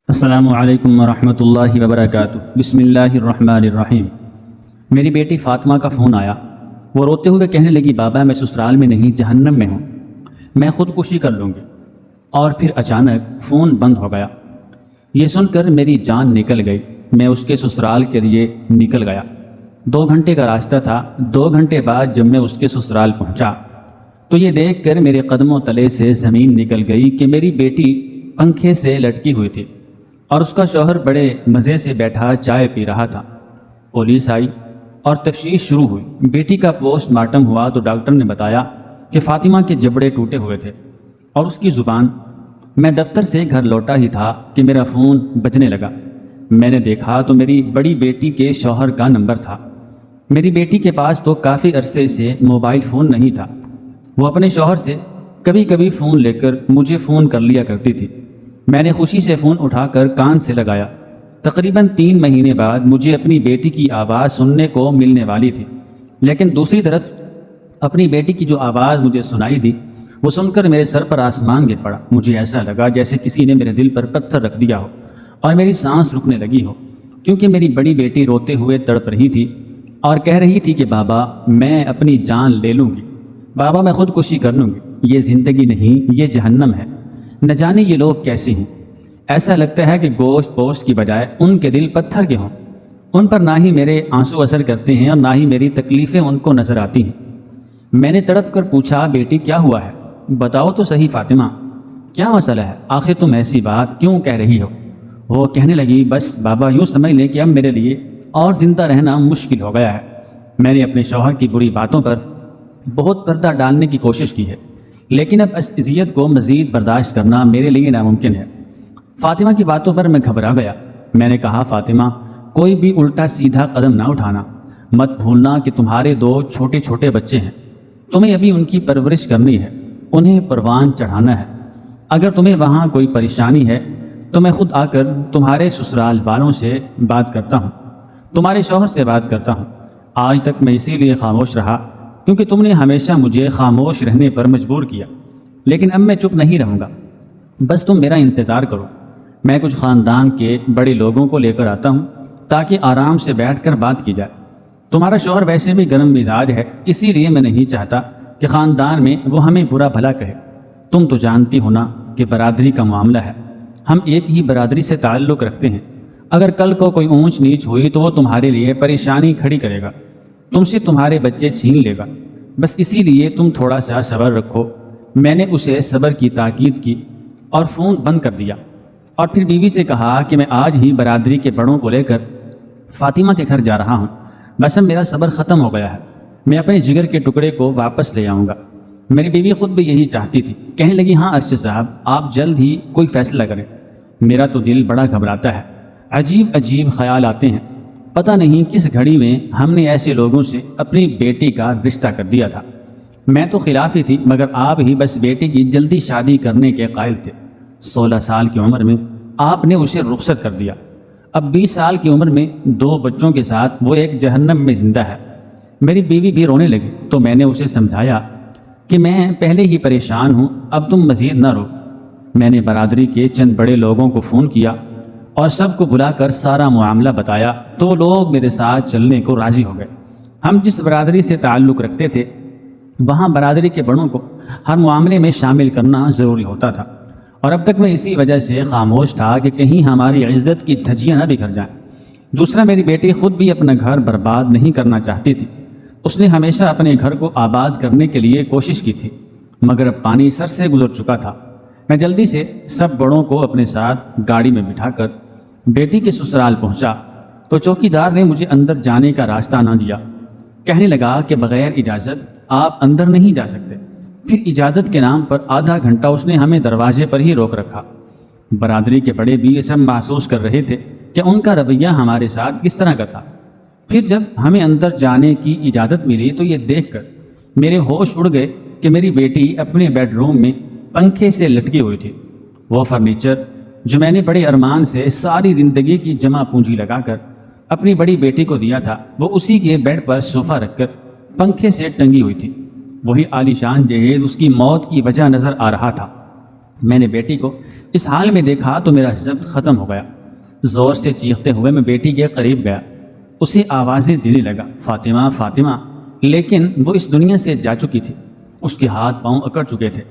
السلام علیکم ورحمۃ اللہ وبرکاتہ۔ بسم اللہ الرحمن الرحیم۔ میری بیٹی فاطمہ کا فون آیا۔ وہ روتے ہوئے کہنے لگی، بابا میں سسرال میں نہیں جہنم میں ہوں، میں خودکشی کر لوں گی۔ اور پھر اچانک فون بند ہو گیا۔ یہ سن کر میری جان نکل گئی۔ میں اس کے سسرال کے لیے نکل گیا۔ 2 گھنٹے کا راستہ تھا۔ 2 گھنٹے بعد جب میں اس کے سسرال پہنچا تو یہ دیکھ کر میرے قدموں تلے سے زمین نکل گئی کہ میری بیٹی پنکھے سے لٹکی ہوئی تھی اور اس کا شوہر بڑے مزے سے بیٹھا چائے پی رہا تھا۔ پولیس آئی اور تفتیش شروع ہوئی۔ بیٹی کا پوسٹ مارٹم ہوا تو ڈاکٹر نے بتایا کہ فاطمہ کے جبڑے ٹوٹے ہوئے تھے اور اس کی زبان۔ میں دفتر سے گھر لوٹا ہی تھا کہ میرا فون بجنے لگا۔ میں نے دیکھا تو میری بڑی بیٹی کے شوہر کا نمبر تھا۔ میری بیٹی کے پاس تو کافی عرصے سے موبائل فون نہیں تھا۔ وہ اپنے شوہر سے کبھی کبھی فون لے کر مجھے فون کر لیا کرتی تھی۔ میں نے خوشی سے فون اٹھا کر کان سے لگایا۔ تقریباً 3 مہینے بعد مجھے اپنی بیٹی کی آواز سننے کو ملنے والی تھی، لیکن دوسری طرف اپنی بیٹی کی جو آواز مجھے سنائی دی وہ سن کر میرے سر پر آسمان گر پڑا۔ مجھے ایسا لگا جیسے کسی نے میرے دل پر پتھر رکھ دیا ہو اور میری سانس رکنے لگی ہو، کیونکہ میری بڑی بیٹی روتے ہوئے تڑپ رہی تھی اور کہہ رہی تھی کہ بابا میں اپنی جان لے لوں گی، بابا میں خودکشی کر لوں گی، یہ زندگی نہیں یہ جہنم ہے، نہ جانے یہ لوگ کیسے ہیں۔ ایسا لگتا ہے کہ گوشت پوشت کی بجائے ان کے دل پتھر کے ہوں۔ ان پر نہ ہی میرے آنسو اثر کرتے ہیں اور نہ ہی میری تکلیفیں ان کو نظر آتی ہیں۔ میں نے تڑپ کر پوچھا، بیٹی کیا ہوا ہے؟ بتاؤ تو صحیح فاطمہ، کیا مسئلہ ہے؟ آخر تم ایسی بات کیوں کہہ رہی ہو؟ وہ کہنے لگی، بس بابا یوں سمجھ لیں کہ اب میرے لیے اور زندہ رہنا مشکل ہو گیا ہے۔ میں نے اپنے شوہر کی بری باتوں پر بہت پردہ ڈالنے کی کوشش کی ہے، لیکن اب اذیت کو مزید برداشت کرنا میرے لیے ناممکن ہے۔ فاطمہ کی باتوں پر میں گھبرا گیا۔ میں نے کہا، فاطمہ کوئی بھی الٹا سیدھا قدم نہ اٹھانا، مت بھولنا کہ تمہارے 2 چھوٹے چھوٹے بچے ہیں، تمہیں ابھی ان کی پرورش کرنی ہے، انہیں پروان چڑھانا ہے۔ اگر تمہیں وہاں کوئی پریشانی ہے تو میں خود آ کر تمہارے سسرال والوں سے بات کرتا ہوں، تمہارے شوہر سے بات کرتا ہوں۔ آج تک میں اسی لیے خاموش رہا کیونکہ تم نے ہمیشہ مجھے خاموش رہنے پر مجبور کیا، لیکن اب میں چپ نہیں رہوں گا۔ بس تم میرا انتظار کرو، میں کچھ خاندان کے بڑے لوگوں کو لے کر آتا ہوں تاکہ آرام سے بیٹھ کر بات کی جائے۔ تمہارا شوہر ویسے بھی گرم مزاج ہے، اسی لیے میں نہیں چاہتا کہ خاندان میں وہ ہمیں برا بھلا کہے۔ تم تو جانتی ہو نا کہ برادری کا معاملہ ہے، ہم ایک ہی برادری سے تعلق رکھتے ہیں۔ اگر کل کو کوئی اونچ نیچ ہوئی تو وہ تمہارے لیے پریشانی کھڑی کرے گا، تم سے تمہارے بچے چھین لے گا۔ بس اسی لیے تم تھوڑا سا صبر رکھو۔ میں نے اسے صبر کی تاکید کی اور فون بند کر دیا، اور پھر بیوی سے کہا کہ میں آج ہی برادری کے بڑوں کو لے کر فاطمہ کے گھر جا رہا ہوں۔ بس اب میرا صبر ختم ہو گیا ہے، میں اپنے جگر کے ٹکڑے کو واپس لے آؤں گا۔ میری بیوی خود بھی یہی چاہتی تھی، کہنے لگی، ہاں ارشد صاحب آپ جلد ہی کوئی فیصلہ کریں، میرا تو دل بڑا گھبراتا ہے، عجیب عجیب خیال آتے ہیں، پتہ نہیں کس گھڑی میں ہم نے ایسے لوگوں سے اپنی بیٹی کا رشتہ کر دیا تھا۔ میں تو خلاف ہی تھی، مگر آپ ہی بس بیٹی کی جلدی شادی کرنے کے قائل تھے۔ 16 سال کی عمر میں آپ نے اسے رخصت کر دیا، اب 20 سال کی عمر میں 2 بچوں کے ساتھ وہ ایک جہنم میں زندہ ہے۔ میری بیوی بھی رونے لگی تو میں نے اسے سمجھایا کہ میں پہلے ہی پریشان ہوں، اب تم مزید نہ رو۔ میں نے برادری کے چند بڑے لوگوں کو فون کیا اور سب کو بلا کر سارا معاملہ بتایا تو لوگ میرے ساتھ چلنے کو راضی ہو گئے۔ ہم جس برادری سے تعلق رکھتے تھے وہاں برادری کے بڑوں کو ہر معاملے میں شامل کرنا ضروری ہوتا تھا، اور اب تک میں اسی وجہ سے خاموش تھا کہ کہیں ہماری عزت کی دھجیاں نہ بکھر جائیں۔ دوسرا، میری بیٹی خود بھی اپنا گھر برباد نہیں کرنا چاہتی تھی، اس نے ہمیشہ اپنے گھر کو آباد کرنے کے لیے کوشش کی تھی، مگر اب پانی سر سے گزر چکا تھا۔ میں جلدی سے سب بڑوں کو اپنے ساتھ گاڑی میں بٹھا کر بیٹی کے سسرال پہنچا تو چوکیدار نے مجھے اندر جانے کا راستہ نہ دیا، کہنے لگا کہ بغیر اجازت آپ اندر نہیں جا سکتے۔ پھر اجازت کے نام پر آدھا گھنٹہ اس نے ہمیں دروازے پر ہی روک رکھا۔ برادری کے بڑے بھی یہ سب محسوس کر رہے تھے کہ ان کا رویہ ہمارے ساتھ کس طرح کا تھا۔ پھر جب ہمیں اندر جانے کی اجازت ملی تو یہ دیکھ کر میرے ہوش اڑ گئے کہ میری بیٹی اپنے بیڈ روم میں پنکھے سے لٹکی ہوئی تھی۔ وہ فرنیچر جو میں نے بڑے ارمان سے ساری زندگی کی جمع پونجی لگا کر اپنی بڑی بیٹی کو دیا تھا، وہ اسی کے بیڈ پر صوفہ رکھ کر پنکھے سے ٹنگی ہوئی تھی۔ وہی عالی شان جہیز اس کی موت کی وجہ نظر آ رہا تھا۔ میں نے بیٹی کو اس حال میں دیکھا تو میرا ضبط ختم ہو گیا۔ زور سے چیختے ہوئے میں بیٹی کے قریب گیا، اسے آوازیں دینے لگا، فاطمہ فاطمہ، لیکن وہ اس دنیا سے جا چکی تھی۔ اس کے ہاتھ پاؤں اکڑ چکے تھے،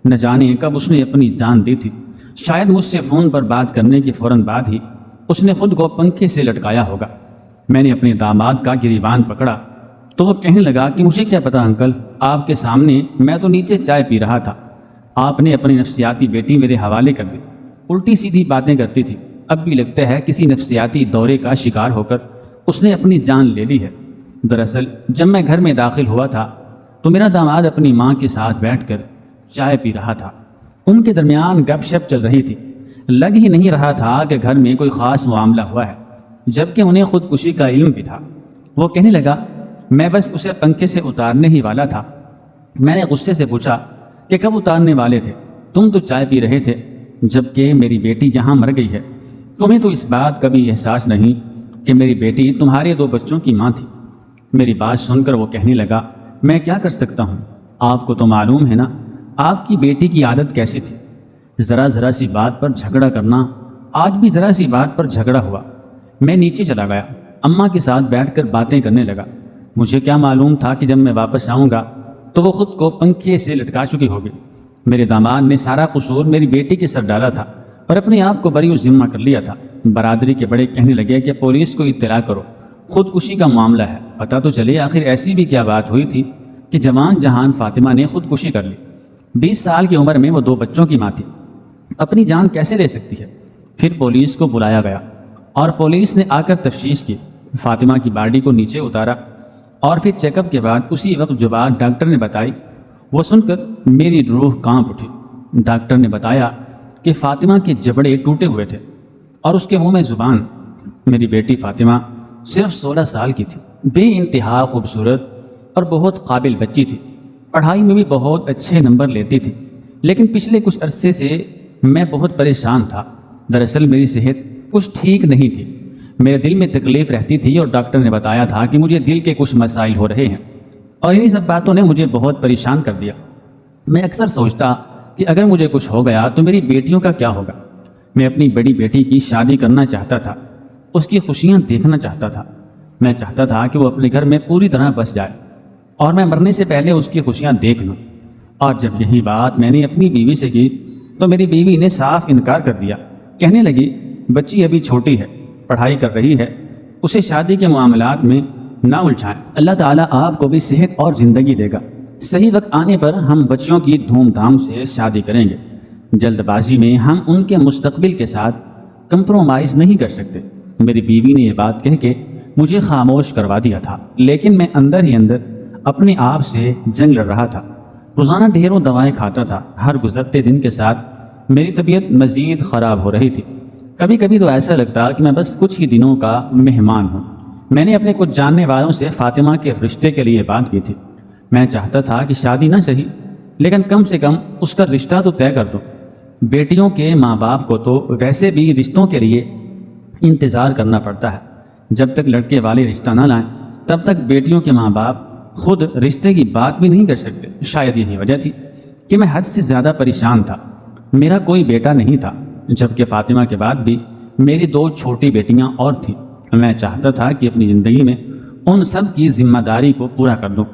نہ جانے کب اس نے اپنی جان دی تھی۔ شاید مجھ سے فون پر بات کرنے کے فوراً بعد ہی اس نے خود کو پنکھے سے لٹکایا ہوگا۔ میں نے اپنے داماد کا گریبان پکڑا تو وہ کہنے لگا کہ مجھے کیا پتا انکل، آپ کے سامنے میں تو نیچے چائے پی رہا تھا، آپ نے اپنی نفسیاتی بیٹی میرے حوالے کر دی، الٹی سیدھی باتیں کرتی تھی، اب بھی لگتا ہے کسی نفسیاتی دورے کا شکار ہو کر اس نے اپنی جان لے لی ہے۔ دراصل جب میں گھر میں داخل ہوا تھا تو میرا داماد اپنی ماں کے ساتھ بیٹھ کر چائے پی رہا تھا، ان کے درمیان گپ شپ چل رہی تھی، لگ ہی نہیں رہا تھا کہ گھر میں کوئی خاص معاملہ ہوا ہے، جبکہ انہیں خودکشی کا علم بھی تھا۔ وہ کہنے لگا میں بس اسے پنکھے سے اتارنے ہی والا تھا۔ میں نے غصے سے پوچھا کہ کب اتارنے والے تھے؟ تم تو چائے پی رہے تھے جبکہ میری بیٹی یہاں مر گئی ہے، تمہیں تو اس بات کا بھی احساس نہیں کہ میری بیٹی تمہارے 2 بچوں کی ماں تھی۔ میری بات سن کر وہ کہنے لگا میں کیا کر سکتا ہوں، آپ کو تو معلوم ہے نا آپ کی بیٹی کی عادت کیسی تھی، ذرا سی بات پر جھگڑا کرنا، آج بھی ذرا سی بات پر جھگڑا ہوا۔ میں نیچے چلا گیا، اماں کے ساتھ بیٹھ کر باتیں کرنے لگا۔ مجھے کیا معلوم تھا کہ جب میں واپس آؤں گا تو وہ خود کو پنکھے سے لٹکا چکی ہوگی۔ میرے داماد نے سارا قصور میری بیٹی کے سر ڈالا تھا اور اپنے آپ کو بری و ذمہ کر لیا تھا۔ برادری کے بڑے کہنے لگے کہ پولیس کو اطلاع کرو، خودکشی کا معاملہ ہے، پتہ تو چلے آخر ایسی بھی کیا بات ہوئی تھی کہ جوان جہان فاطمہ نے خودکشی کر لی۔ 20 سال کی عمر میں وہ 2 بچوں کی ماں تھی، اپنی جان کیسے لے سکتی ہے؟ پھر پولیس کو بلایا گیا اور پولیس نے آ کر تفتیش کی، فاطمہ کی باڈی کو نیچے اتارا اور پھر چیک اپ کے بعد اسی وقت جو بات ڈاکٹر نے بتائی وہ سن کر میری روح کانپ اٹھی۔ ڈاکٹر نے بتایا کہ فاطمہ کے جبڑے ٹوٹے ہوئے تھے اور اس کے منہ میں زبان۔ میری بیٹی فاطمہ صرف 16 سال کی تھی، بے انتہا خوبصورت اور بہت قابل بچی تھی، پڑھائی میں بھی بہت اچھے نمبر لیتی تھی، لیکن پچھلے کچھ عرصے سے میں بہت پریشان تھا۔ دراصل میری صحت کچھ ٹھیک نہیں تھی، میرے دل میں تکلیف رہتی تھی اور ڈاکٹر نے بتایا تھا کہ مجھے دل کے کچھ مسائل ہو رہے ہیں، اور انہی سب باتوں نے مجھے بہت پریشان کر دیا۔ میں اکثر سوچتا کہ اگر مجھے کچھ ہو گیا تو میری بیٹیوں کا کیا ہوگا۔ میں اپنی بڑی بیٹی کی شادی کرنا چاہتا تھا، اس کی خوشیاں دیکھنا چاہتا تھا، میں چاہتا تھا کہ وہ اپنے گھر میں پوری طرح بس جائے اور میں مرنے سے پہلے اس کی خوشیاں دیکھ لوں۔ اور جب یہی بات میں نے اپنی بیوی سے کی تو میری بیوی نے صاف انکار کر دیا، کہنے لگی بچی ابھی چھوٹی ہے، پڑھائی کر رہی ہے، اسے شادی کے معاملات میں نہ الجھائیں، اللہ تعالیٰ آپ کو بھی صحت اور زندگی دے گا، صحیح وقت آنے پر ہم بچیوں کی دھوم دھام سے شادی کریں گے، جلد بازی میں ہم ان کے مستقبل کے ساتھ کمپرومائز نہیں کر سکتے۔ میری بیوی نے یہ بات کہہ کے مجھے خاموش کروا دیا تھا، لیکن میں اندر ہی اندر اپنے آپ سے جنگ لڑ رہا تھا، روزانہ ڈھیروں دوائیں کھاتا تھا، ہر گزرتے دن کے ساتھ میری طبیعت مزید خراب ہو رہی تھی، کبھی کبھی تو ایسا لگتا کہ میں بس کچھ ہی دنوں کا مہمان ہوں۔ میں نے اپنے کچھ جاننے والوں سے فاطمہ کے رشتے کے لیے بات کی تھی، میں چاہتا تھا کہ شادی نہ صحیح لیکن کم سے کم اس کا رشتہ تو طے کر دو۔ بیٹیوں کے ماں باپ کو تو ویسے بھی رشتوں کے لیے انتظار کرنا پڑتا ہے، جب تک لڑکے والے رشتہ نہ لائیں تب تک بیٹیوں کے ماں باپ خود رشتے کی بات بھی نہیں کر سکتے۔ شاید یہی وجہ تھی کہ میں حد سے زیادہ پریشان تھا۔ میرا کوئی بیٹا نہیں تھا، جبکہ فاطمہ کے بعد بھی میری 2 چھوٹی بیٹیاں اور تھیں۔ میں چاہتا تھا کہ اپنی زندگی میں ان سب کی ذمہ داری کو پورا کر دوں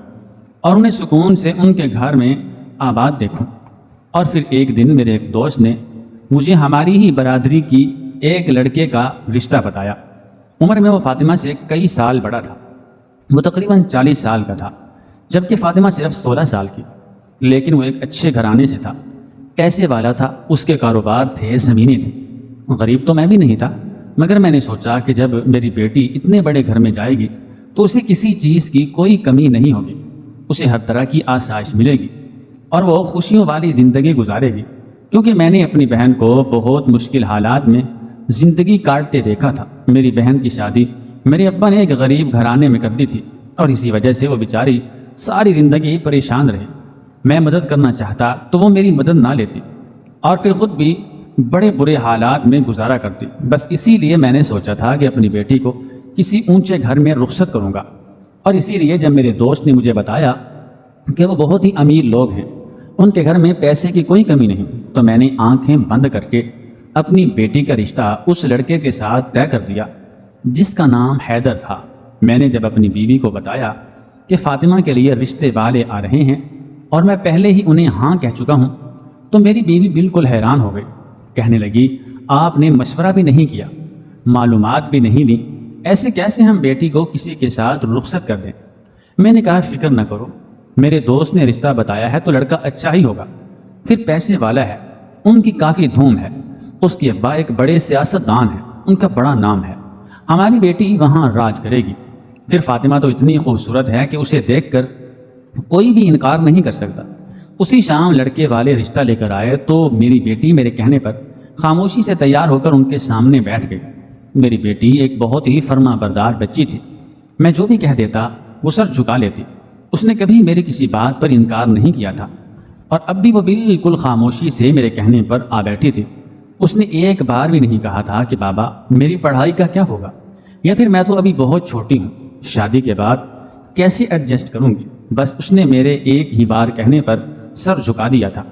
اور انہیں سکون سے ان کے گھر میں آباد دیکھوں۔ اور پھر ایک دن میرے ایک دوست نے مجھے ہماری ہی برادری کی ایک لڑکے کا رشتہ بتایا۔ عمر میں وہ فاطمہ سے کئی سال بڑا تھا، وہ تقریباً 40 سال کا تھا، جبکہ فاطمہ صرف 16 سال کی، لیکن وہ ایک اچھے گھرانے سے تھا، پیسے والا تھا، اس کے کاروبار تھے، زمینیں تھیں۔ غریب تو میں بھی نہیں تھا، مگر میں نے سوچا کہ جب میری بیٹی اتنے بڑے گھر میں جائے گی تو اسے کسی چیز کی کوئی کمی نہیں ہوگی، اسے ہر طرح کی آسائش ملے گی اور وہ خوشیوں والی زندگی گزارے گی، کیونکہ میں نے اپنی بہن کو بہت مشکل حالات میں زندگی کاٹتے دیکھا تھا۔ میری بہن کی شادی میرے ابا نے ایک غریب گھرانے میں کر دی تھی اور اسی وجہ سے وہ بیچاری ساری زندگی پریشان رہی۔ میں مدد کرنا چاہتا تو وہ میری مدد نہ لیتی اور پھر خود بھی بڑے برے حالات میں گزارا کرتی۔ بس اسی لیے میں نے سوچا تھا کہ اپنی بیٹی کو کسی اونچے گھر میں رخصت کروں گا، اور اسی لیے جب میرے دوست نے مجھے بتایا کہ وہ بہت ہی امیر لوگ ہیں ان کے گھر میں پیسے کی کوئی کمی نہیں، تو میں نے آنکھیں بند کر کے اپنی بیٹی کا رشتہ اس لڑکے کے ساتھ طے کر دیا جس کا نام حیدر تھا۔ میں نے جب اپنی بیوی کو بتایا کہ فاطمہ کے لیے رشتے والے آ رہے ہیں اور میں پہلے ہی انہیں ہاں کہہ چکا ہوں، تو میری بیوی بالکل حیران ہو گئی۔ کہنے لگی، آپ نے مشورہ بھی نہیں کیا، معلومات بھی نہیں لی، ایسے کیسے ہم بیٹی کو کسی کے ساتھ رخصت کر دیں؟ میں نے کہا، فکر نہ کرو، میرے دوست نے رشتہ بتایا ہے تو لڑکا اچھا ہی ہوگا، پھر پیسے والا ہے، ان کی کافی دھوم ہے، اس کے ابا ایک بڑے سیاستدان ہیں، ان کا بڑا نام ہے، ہماری بیٹی وہاں راج کرے گی۔ پھر فاطمہ تو اتنی خوبصورت ہے کہ اسے دیکھ کر کوئی بھی انکار نہیں کر سکتا۔ اسی شام لڑکے والے رشتہ لے کر آئے تو میری بیٹی میرے کہنے پر خاموشی سے تیار ہو کر ان کے سامنے بیٹھ گئی۔ میری بیٹی ایک بہت ہی فرما بردار بچی تھی، میں جو بھی کہہ دیتا وہ سر جھکا لیتی۔ اس نے کبھی میری کسی بات پر انکار نہیں کیا تھا، اور اب بھی وہ بالکل خاموشی سے میرے کہنے پر آ بیٹھی تھی۔ اس نے ایک بار بھی نہیں کہا تھا کہ بابا میری پڑھائی کا کیا ہوگا، یا پھر میں تو ابھی بہت چھوٹی ہوں، شادی کے بعد کیسے ایڈجسٹ کروں گی۔ بس اس نے میرے ایک ہی بار کہنے پر سر جھکا دیا تھا،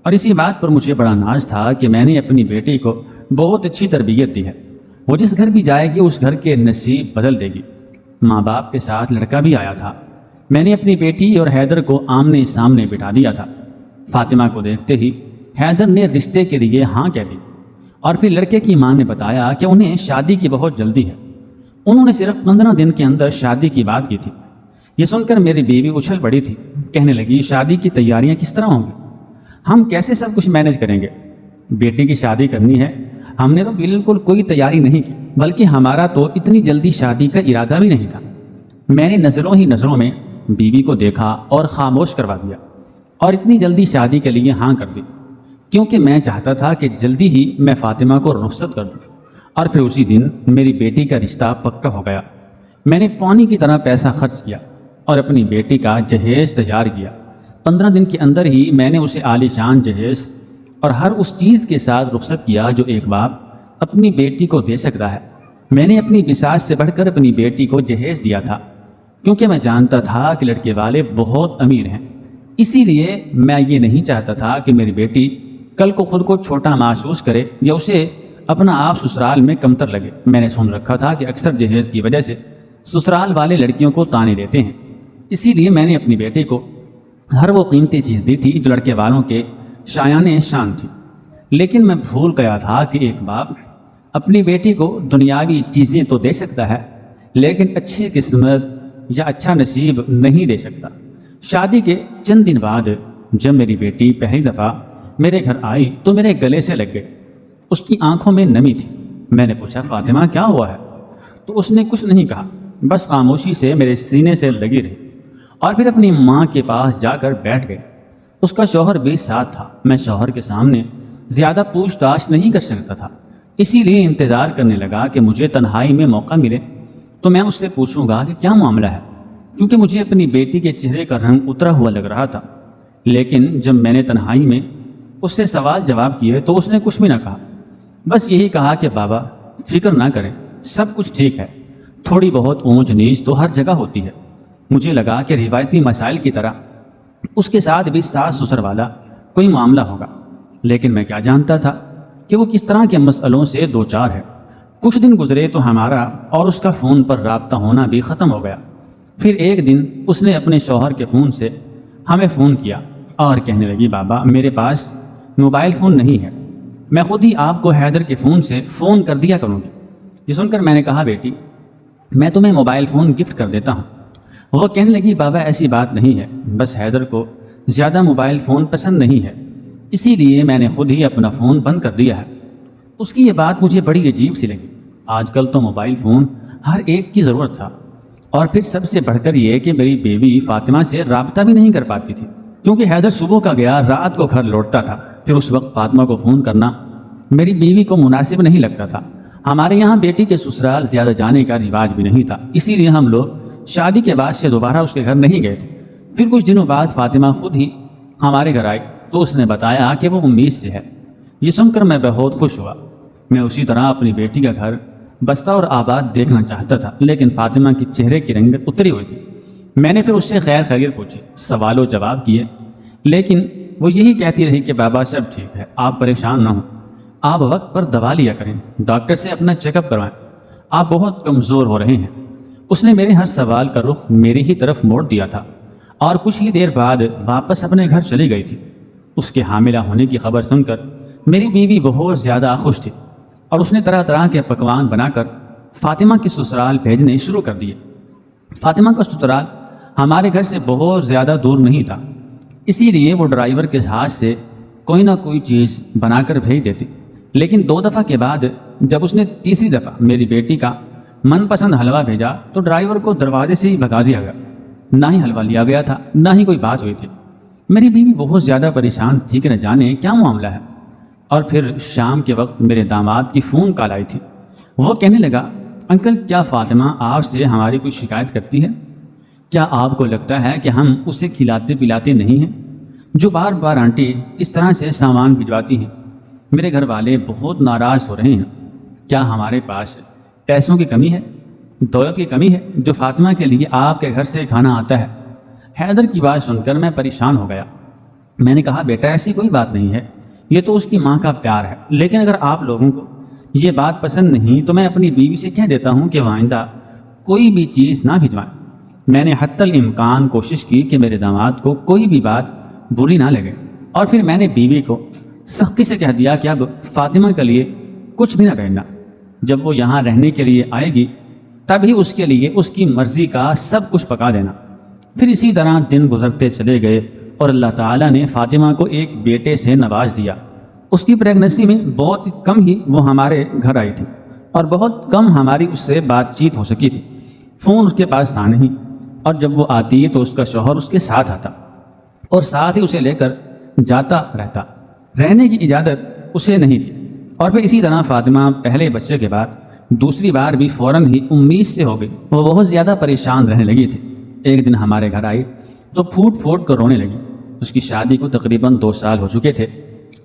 اور اسی بات پر مجھے بڑا ناز تھا کہ میں نے اپنی بیٹی کو بہت اچھی تربیت دی ہے، وہ جس گھر بھی جائے گی اس گھر کے نصیب بدل دے گی۔ ماں باپ کے ساتھ لڑکا بھی آیا تھا، میں نے اپنی بیٹی اور حیدر کو آمنے سامنے بٹھا دیا تھا۔ فاطمہ کو دیکھتے ہی حیدر نے رشتے کے لیے ہاں کہہ دی، اور پھر لڑکے کی ماں نے بتایا کہ انہیں شادی کی بہت جلدی ہے، انہوں نے صرف 15 دن کے اندر شادی کی بات کی تھی۔ یہ سن کر میری بیوی اچھل پڑی تھی، کہنے لگی، شادی کی تیاریاں کس طرح ہوں گی؟ ہم کیسے سب کچھ مینج کریں گے؟ بیٹی کی شادی کرنی ہے، ہم نے تو بالکل کوئی تیاری نہیں کی، بلکہ ہمارا تو اتنی جلدی شادی کا ارادہ بھی نہیں تھا۔ میں نے نظروں ہی نظروں میں بیوی کو دیکھا اور خاموش کروا دیا، اور اتنی جلدی شادی کے لیے ہاں کر دی، کیونکہ میں چاہتا تھا کہ جلدی ہی میں فاطمہ کو رخصت کر دوں، اور پھر اسی دن میری بیٹی کا رشتہ پکا ہو گیا۔ میں نے پانی کی طرح پیسہ خرچ کیا اور اپنی بیٹی کا جہیز تیار کیا۔ 15 دن کے اندر ہی میں نے اسے عالی شان جہیز اور ہر اس چیز کے ساتھ رخصت کیا جو ایک باپ اپنی بیٹی کو دے سکتا ہے۔ میں نے اپنی بساط سے بڑھ کر اپنی بیٹی کو جہیز دیا تھا، کیونکہ میں جانتا تھا کہ لڑکے والے بہت امیر ہیں، اسی لیے میں یہ نہیں چاہتا تھا کہ میری بیٹی کل کو خود کو چھوٹا محسوس کرے یا اسے اپنا آپ سسرال میں کمتر لگے۔ میں نے سن رکھا تھا کہ اکثر جہیز کی وجہ سے سسرال والے لڑکیوں کو طعنے دیتے ہیں، اسی لیے میں نے اپنی بیٹی کو ہر وہ قیمتی چیز دی تھی جو لڑکے والوں کے شایان شان تھی۔ لیکن میں بھول گیا تھا کہ ایک باپ اپنی بیٹی کو دنیاوی چیزیں تو دے سکتا ہے، لیکن اچھی قسمت یا اچھا نصیب نہیں دے سکتا۔ شادی کے چند دن بعد جب میری بیٹی پہلی دفعہ میرے گھر آئی تو میرے گلے سے لگ گئی، اس کی آنکھوں میں نمی تھی۔ میں نے پوچھا، فاطمہ کیا ہوا ہے؟ تو اس نے کچھ نہیں کہا، بس خاموشی سے میرے سینے سے لگی رہی، اور پھر اپنی ماں کے پاس جا کر بیٹھ گئی۔ اس کا شوہر بھی ساتھ تھا، میں شوہر کے سامنے زیادہ پوچھ تاچھ نہیں کر سکتا تھا، اسی لیے انتظار کرنے لگا کہ مجھے تنہائی میں موقع ملے تو میں اس سے پوچھوں گا کہ کیا معاملہ ہے، کیونکہ مجھے اپنی بیٹی کے چہرے کا رنگ اترا ہوا لگ رہا تھا۔ لیکن جب میں نے تنہائی میں اس سے سوال جواب کیے تو اس نے کچھ بھی نہ کہا، بس یہی کہا کہ بابا فکر نہ کریں، سب کچھ ٹھیک ہے، تھوڑی بہت اونچ نیچ تو ہر جگہ ہوتی ہے۔ مجھے لگا کہ روایتی مسائل کی طرح اس کے ساتھ بھی ساس سسر والا کوئی معاملہ ہوگا، لیکن میں کیا جانتا تھا کہ وہ کس طرح کے مسئلوں سے دو چار ہے۔ کچھ دن گزرے تو ہمارا اور اس کا فون پر رابطہ ہونا بھی ختم ہو گیا۔ پھر ایک دن اس نے اپنے شوہر کے فون سے ہمیں فون کیا اور کہنے لگی، بابا میرے پاس موبائل فون نہیں ہے، میں خود ہی آپ کو حیدر کے فون سے فون کر دیا کروں گی۔ یہ سن کر میں نے کہا، بیٹی میں تمہیں موبائل فون گفٹ کر دیتا ہوں۔ وہ کہنے لگی، بابا ایسی بات نہیں ہے، بس حیدر کو زیادہ موبائل فون پسند نہیں ہے، اسی لیے میں نے خود ہی اپنا فون بند کر دیا ہے۔ اس کی یہ بات مجھے بڑی عجیب سی لگی، آج کل تو موبائل فون ہر ایک کی ضرورت تھا، اور پھر سب سے بڑھ کر یہ کہ میری بیوی فاطمہ سے رابطہ بھی نہیں کر پاتی تھی، کیونکہ حیدر صبح کا گیا رات کو گھر لوٹتا تھا۔ پھر اس وقت فاطمہ کو فون کرنا میری بیوی کو مناسب نہیں لگتا تھا۔ ہمارے یہاں بیٹی کے سسرال زیادہ جانے کا رواج بھی نہیں تھا، اسی لیے ہم لوگ شادی کے بعد سے دوبارہ اس کے گھر نہیں گئے تھے۔ پھر کچھ دنوں بعد فاطمہ خود ہی ہمارے گھر آئی تو اس نے بتایا کہ وہ امید سے ہے۔ یہ سن کر میں بہت خوش ہوا۔ میں اسی طرح اپنی بیٹی کا گھر بستہ اور آباد دیکھنا چاہتا تھا، لیکن فاطمہ کی چہرے کی رنگت اتری ہوئی تھی۔ میں نے پھر اس سے خیر خیریت پوچھی، سوال و جواب کیے، لیکن وہ یہی کہتی رہی کہ بابا سب ٹھیک ہے، آپ پریشان نہ ہوں، آپ وقت پر دوا لیا کریں، ڈاکٹر سے اپنا چیک اپ کروائیں، آپ بہت کمزور ہو رہے ہیں۔ اس نے میرے ہر سوال کا رخ میری ہی طرف موڑ دیا تھا اور کچھ ہی دیر بعد واپس اپنے گھر چلی گئی تھی۔ اس کے حاملہ ہونے کی خبر سن کر میری بیوی بہت زیادہ خوش تھی اور اس نے طرح طرح کے پکوان بنا کر فاطمہ کے سسرال بھیجنے شروع کر دیے۔ فاطمہ کا سسرال ہمارے گھر سے بہت زیادہ دور نہیں تھا، اسی لیے وہ ڈرائیور کے ہاتھ سے کوئی نہ کوئی چیز بنا کر بھیج دیتی، لیکن 2 دفعہ کے بعد جب اس نے تیسری دفعہ میری بیٹی کا من پسند حلوہ بھیجا تو ڈرائیور کو دروازے سے ہی بھگا دیا گیا۔ نہ ہی حلوہ لیا گیا تھا، نہ ہی کوئی بات ہوئی تھی۔ میری بیوی بہت زیادہ پریشان تھی کہ نہ جانے کیا معاملہ ہے۔ اور پھر شام کے وقت میرے داماد کی فون کال آئی تھی۔ وہ کہنے لگا، انکل کیا فاطمہ آپ سے ہماری کوئی شکایت کرتی ہے؟ کیا آپ کو لگتا ہے کہ ہم اسے کھلاتے پلاتے نہیں ہیں؟ جو بار بار آنٹی اس طرح سے سامان بھجواتی ہیں۔ میرے گھر والے بہت ناراض ہو رہے ہیں۔ کیا ہمارے پاس پیسوں کی کمی ہے، دولت کی کمی ہے جو فاطمہ کے لیے آپ کے گھر سے کھانا آتا ہے؟ حیدر کی بات سن کر میں پریشان ہو گیا۔ میں نے کہا، بیٹا ایسی کوئی بات نہیں ہے، یہ تو اس کی ماں کا پیار ہے، لیکن اگر آپ لوگوں کو یہ بات پسند نہیں تو میں اپنی بیوی سے کہہ دیتا ہوں کہ وہ آئندہ کوئی بھی چیز نہ بھجوائیں۔ میں نے حتی الامکان کوشش کی کہ میرے داماد کو کوئی بھی بات بری نہ لگے، اور پھر میں نے بیوی کو سختی سے کہہ دیا کہ اب فاطمہ کے لیے کچھ بھی نہ بھیجنا۔ جب وہ یہاں رہنے کے لیے آئے گی تب ہی اس کے لیے اس کی مرضی کا سب کچھ پکا دینا۔ پھر اسی طرح دن گزرتے چلے گئے اور اللہ تعالیٰ نے فاطمہ کو ایک بیٹے سے نواز دیا۔ اس کی پریگننسی میں بہت کم ہی وہ ہمارے گھر آئی تھی اور بہت کم ہماری اس سے بات چیت ہو سکی تھی۔ فون اس کے پاس تھا نہیں، اور جب وہ آتی تو اس کا شوہر اس کے ساتھ آتا اور ساتھ ہی اسے لے کر جاتا رہتا۔ رہنے کی اجازت اسے نہیں تھی۔ اور پھر اسی طرح فاطمہ پہلے بچے کے بعد دوسری بار بھی فوراً ہی 19 سے ہو گئی۔ وہ بہت زیادہ پریشان رہنے لگی تھی۔ ایک دن ہمارے گھر آئی تو پھوٹ پھوٹ کر رونے لگی۔ اس کی شادی کو تقریباً 2 سال ہو چکے تھے،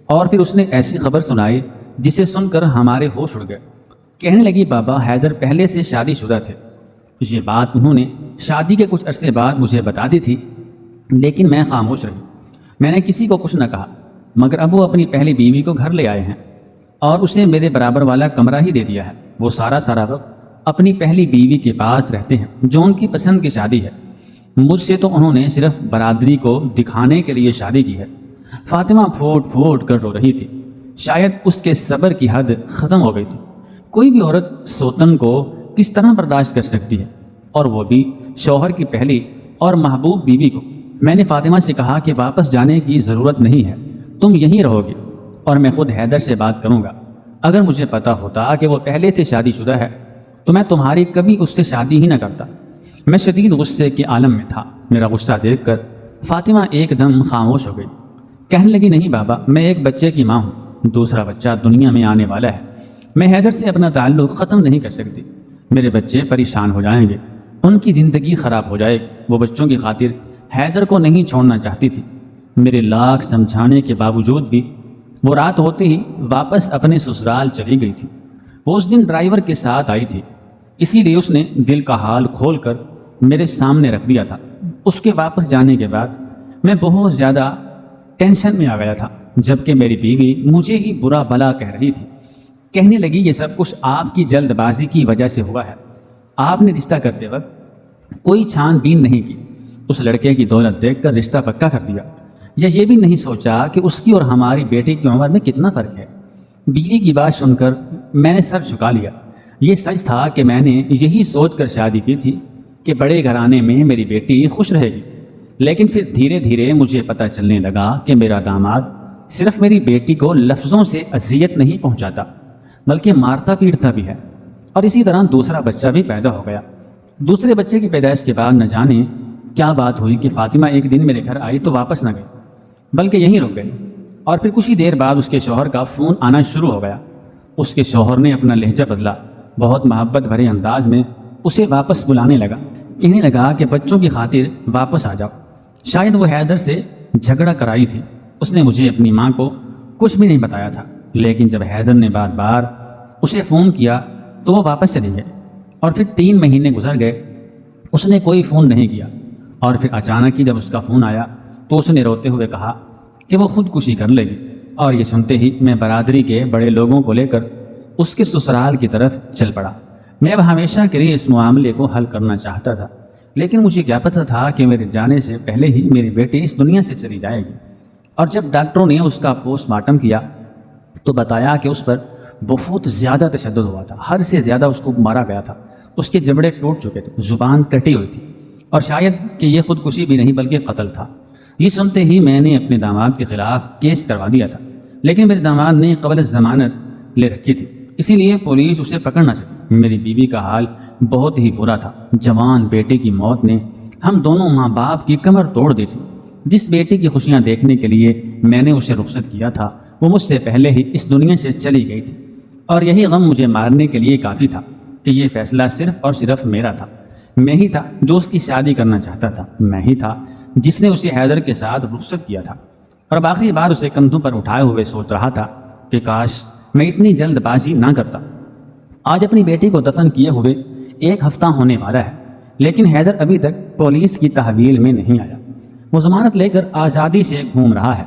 اور پھر اس نے ایسی خبر سنائی جسے سن کر ہمارے ہوش اڑ گئے۔ کہنے لگی، بابا حیدر پہلے سے شادی شدہ تھے۔ یہ بات انہوں نے شادی کے کچھ عرصے بعد مجھے بتا دی تھی، لیکن میں خاموش رہی۔ میں نے کسی کو کچھ نہ کہا، مگر اب وہ اپنی پہلی بیوی کو گھر لے آئے ہیں اور اسے میرے برابر والا کمرہ ہی دے دیا ہے۔ وہ سارا وقت اپنی پہلی بیوی کے پاس رہتے ہیں جو ان کی پسند کی شادی ہے۔ مجھ سے تو انہوں نے صرف برادری کو دکھانے کے لیے شادی کی ہے۔ فاطمہ پھوٹ پھوٹ کر رو رہی تھی۔ شاید اس کے صبر کی حد ختم ہو گئی تھی۔ کوئی بھی عورت سوتن کو کس طرح برداشت کر سکتی ہے، اور وہ بھی شوہر کی پہلی اور محبوب بیوی کو۔ میں نے فاطمہ سے کہا کہ واپس جانے کی ضرورت نہیں ہے، تم یہیں رہو گی اور میں خود حیدر سے بات کروں گا۔ اگر مجھے پتا ہوتا کہ وہ پہلے سے شادی شدہ ہے تو میں تمہاری کبھی اس سے شادی ہی نہ کرتا۔ میں شدید غصے کے عالم میں تھا۔ میرا غصہ دیکھ کر فاطمہ ایک دم خاموش ہو گئی۔ کہنے لگی، نہیں بابا، میں ایک بچے کی ماں ہوں، دوسرا بچہ دنیا میں آنے والا ہے، میں حیدر سے اپنا تعلق ختم نہیں کر سکتی۔ میرے بچے پریشان ہو جائیں گے، ان کی زندگی خراب ہو جائے گی۔ وہ بچوں کی خاطر حیدر کو نہیں چھوڑنا چاہتی تھی۔ میرے لاکھ سمجھانے کے باوجود بھی وہ رات ہوتے ہی واپس اپنے سسرال چلی گئی تھی۔ وہ اس دن ڈرائیور کے ساتھ آئی تھی، اسی لیے اس نے دل کا حال کھول کر میرے سامنے رکھ دیا تھا۔ اس کے واپس جانے کے بعد میں بہت زیادہ ٹینشن میں آ گیا تھا، جبکہ میری بیوی مجھے ہی برا بھلا کہہ رہی تھی۔ کہنے لگی، یہ سب کچھ آپ کی جلد بازی کی وجہ سے ہوا ہے۔ آپ نے رشتہ کرتے وقت کوئی چھان بین نہیں کی، اس لڑکے کی دولت دیکھ کر رشتہ پکا کر دیا، یا یہ بھی نہیں سوچا کہ اس کی اور ہماری بیٹی کی عمر میں کتنا فرق ہے۔ بیوی کی بات سن کر میں نے سر جھکا لیا۔ یہ سچ تھا کہ میں نے یہی سوچ کر شادی کی تھی کہ بڑے گھرانے میں میری بیٹی خوش رہے گی، لیکن پھر دھیرے دھیرے مجھے پتہ چلنے لگا کہ میرا داماد صرف میری بیٹی کو لفظوں سے اذیت نہیں پہنچاتا بلکہ مارتا پیٹتا بھی ہے۔ اور اسی طرح دوسرا بچہ بھی پیدا ہو گیا۔ دوسرے بچے کی پیدائش کے بعد نہ جانے کیا بات ہوئی کہ فاطمہ ایک دن میرے گھر آئی تو واپس نہ گئی بلکہ یہیں رک گئی، اور پھر کچھ ہی دیر بعد اس کے شوہر کا فون آنا شروع ہو گیا۔ اس کے شوہر نے اپنا لہجہ بدلا، بہت محبت بھرے انداز میں اسے واپس بلانے لگا۔ کہنے لگا کہ بچوں کی خاطر واپس آ جاؤ۔ شاید وہ حیدر سے جھگڑا کرائی تھی۔ اس نے مجھے اپنی ماں کو کچھ بھی نہیں بتایا تھا، لیکن جب حیدر نے بار بار اسے فون کیا تو وہ واپس چلی گئی، اور پھر 3 مہینے گزر گئے، اس نے کوئی فون نہیں کیا۔ اور پھر اچانک ہی جب اس کا فون آیا تو اس نے روتے ہوئے کہا کہ وہ خودکشی کر لے گی، اور یہ سنتے ہی میں برادری کے بڑے لوگوں کو لے کر اس کے سسرال کی طرف چل پڑا۔ میں اب ہمیشہ کے لیے اس معاملے کو حل کرنا چاہتا تھا، لیکن مجھے کیا پتہ تھا کہ میرے جانے سے پہلے ہی میری بیٹی اس دنیا سے چلی جائے گی۔ اور جب ڈاکٹروں نے اس کا پوسٹ مارٹم کیا تو بتایا کہ اس پر بہت زیادہ تشدد ہوا تھا، حد سے زیادہ اس کو مارا گیا تھا، اس کے جبڑے ٹوٹ چکے تھے، زبان کٹی ہوئی تھی، اور شاید کہ یہ خودکشی بھی نہیں بلکہ قتل تھا۔ یہ سنتے ہی میں نے اپنے داماد کے خلاف کیس کروا دیا تھا، لیکن میرے داماد نے قبل ضمانت لے رکھی تھی، اسی لیے پولیس اسے پکڑ نہ سکی۔ میری بیوی کا حال بہت ہی برا تھا۔ جوان بیٹے کی موت نے ہم دونوں ماں باپ کی کمر توڑ دی تھی۔ جس بیٹی کی خوشیاں دیکھنے کے لیے میں نے اسے رخصت کیا تھا وہ مجھ سے پہلے ہی اس دنیا سے چلی گئی تھی، اور یہی غم مجھے مارنے کے لیے کافی تھا کہ یہ فیصلہ صرف اور صرف میرا تھا۔ میں ہی تھا جو اس کی شادی کرنا چاہتا تھا، میں ہی تھا جس نے اسے حیدر کے ساتھ رخصت کیا تھا، اور اب آخری بار اسے کندھوں پر اٹھائے ہوئے سوچ رہا تھا کہ کاش میں اتنی جلد بازی نہ کرتا۔ آج اپنی بیٹی کو دفن کیے ہوئے 1 ہفتہ ہونے والا ہے، لیکن حیدر ابھی تک پولیس کی تحویل میں نہیں آیا۔ وہ ضمانت لے کر آزادی سے گھوم رہا ہے۔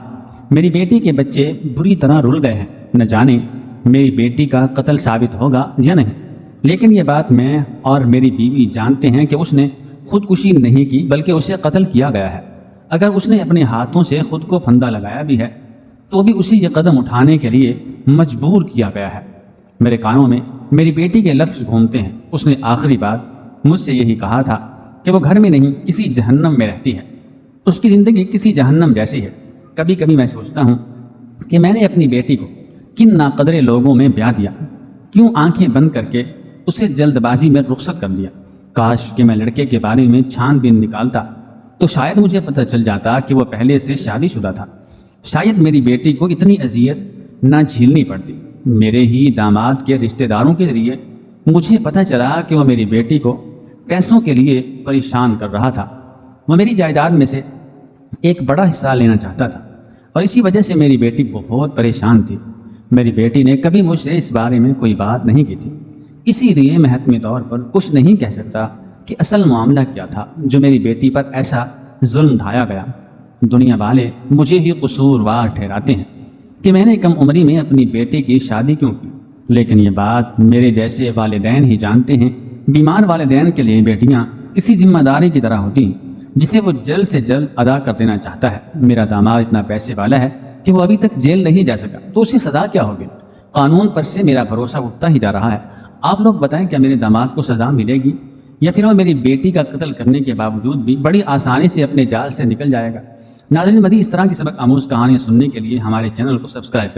میری بیٹی کے بچے بری طرح رل گئے ہیں، نہ جانے میری بیٹی کا قتل ثابت ہوگا یا نہیں، لیکن یہ بات میں اور میری بیوی جانتے ہیں کہ اس نے خودکشی نہیں کی بلکہ اسے قتل کیا گیا ہے۔ اگر اس نے اپنے ہاتھوں سے خود کو پھندا لگایا بھی ہے تو بھی اسے یہ قدم اٹھانے کے لیے مجبور کیا گیا ہے۔ میرے کانوں میں میری بیٹی کے لفظ گھومتے ہیں۔ اس نے آخری بار مجھ سے یہی کہا تھا کہ وہ گھر میں نہیں کسی جہنم میں رہتی ہے، اس کی زندگی کسی جہنم جیسی ہے۔ کبھی کبھی میں سوچتا ہوں کہ میں نے اپنی بیٹی کو کن ناقدر لوگوں میں بیاہ دیا، کیوں آنکھیں بند کر کے اسے جلد بازی میں رخصت کر دیا۔ کاش کہ میں لڑکے کے بارے میں چھان بین نکالتا تو شاید مجھے پتہ چل جاتا کہ وہ پہلے سے شادی شدہ تھا، شاید میری بیٹی کو اتنی اذیت نہ جھیلنی پڑتی۔ میرے ہی داماد کے رشتہ داروں کے ذریعے مجھے پتہ چلا کہ وہ میری بیٹی کو پیسوں کے لیے پریشان کر رہا تھا۔ وہ میری جائیداد میں سے ایک بڑا حصہ لینا چاہتا تھا، اور اسی وجہ سے میری بیٹی بہت پریشان تھی۔ میری بیٹی نے کبھی مجھ سے اس بارے میں کوئی بات نہیں کی تھی، اسی لیے میں حتمی طور پر کچھ نہیں کہہ سکتا کہ اصل معاملہ کیا تھا جو میری بیٹی پر ایسا ظلم ڈھایا گیا۔ دنیا والے مجھے ہی قصوروار ٹھہراتے ہیں کہ میں نے کم عمری میں اپنی بیٹی کی شادی کیوں کی، لیکن یہ بات میرے جیسے والدین ہی جانتے ہیں۔ بیمار والدین کے لیے بیٹیاں کسی ذمہ داری کی طرح ہوتی ہیں جسے وہ جلد سے جلد ادا کر دینا چاہتا ہے۔ میرا داماد اتنا پیسے والا ہے کہ وہ ابھی تک جیل نہیں جا سکا، تو اسے سزا کیا ہوگی؟ قانون پر سے میرا بھروسہ اٹھتا ہی جا رہا ہے۔ آپ لوگ بتائیں کیا میرے داماد کو سزا ملے گی، یا پھر وہ میری بیٹی کا قتل کرنے کے باوجود بھی بڑی آسانی سے اپنے جال سے نکل جائے گا؟ ناظرین، مزید اس طرح کی سبق آموز کہانیاں سننے کے لیے ہمارے چینل کو سبسکرائب کریں۔